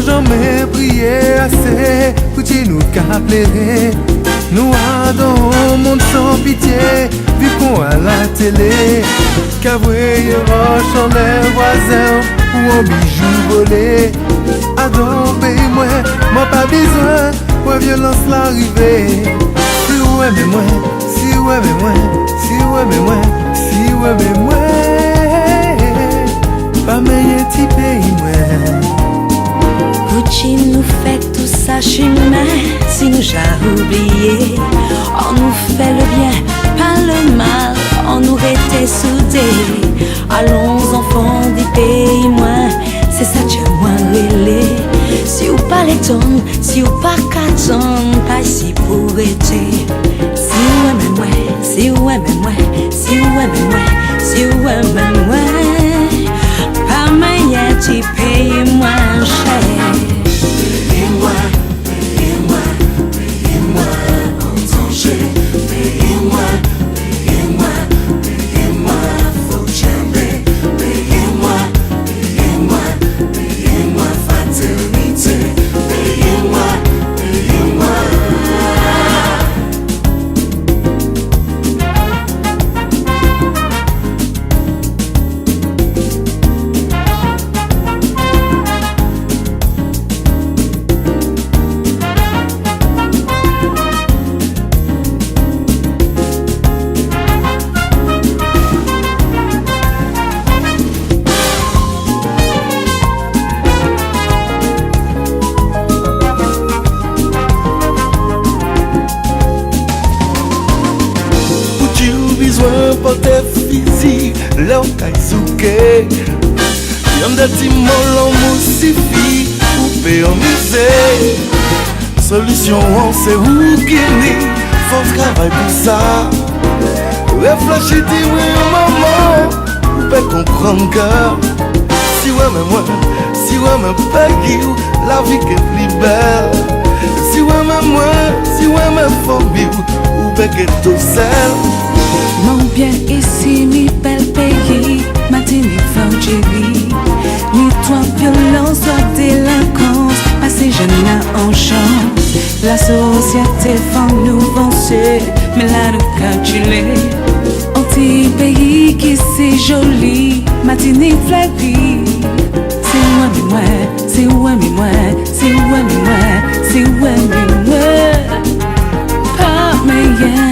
jamais prié assez pour dire nous qu'à plaire. Nous adorons un monde sans pitié, vu qu'on a la télé. Qu'avouer roche en les voisins ou en bijoux volés. Adore paye-moi, moi pas besoin, pour violence l'arrivée. Si ouais mais moi, si ouais mais moi, si ouais mais moi, si ouais mais moi. Pas meilleur type pays moi. Gucci nous fait tout ça chemin, si nous j'ai oublié. On nous fait le bien, pas le mal, on nous était soudés. Allons enfants du pays moins, c'est ça que moi relais. Si ou pas les tonnes, si ou pas qu'attendre, pas si pour être. Si ou aime moi, si ou aime moi, si ou aime moi, si ou aime moi. Pas meilleur tu payes moins cher. Payez-moi, payez-moi, payez-moi, en danger. Payez-moi, payez-moi, payez-moi, faut jamais. Payez-moi, payez-moi, payez-moi, fraternité. Payez-moi, payez-moi. Porter physique, l'eau kaisuke. Y'en a dit mon suffit pour payer en misère. Solution, c'est où qu'il est, faut travailler pour ça. Réfléchis, dis-moi maman, vous pouvez comprendre que si ouais mais moi, si ouais mais pays, la vie est plus belle. Si ouais mais moi, si ouais mais famille, vous pouvez être tout seul. Mon bien ici, mi bel pays, Martinique, Algérie. Ni toi violence, toi délinquance, assez jeune là en chance. La société femme nous avancer, mais là nous calculer. Anti pays qui c'est joli, Martinique fleurie. C'est moi mais moi, c'est ouais mais moi, c'est ouais mais moi, c'est ouais mais moi. Pas meilleur.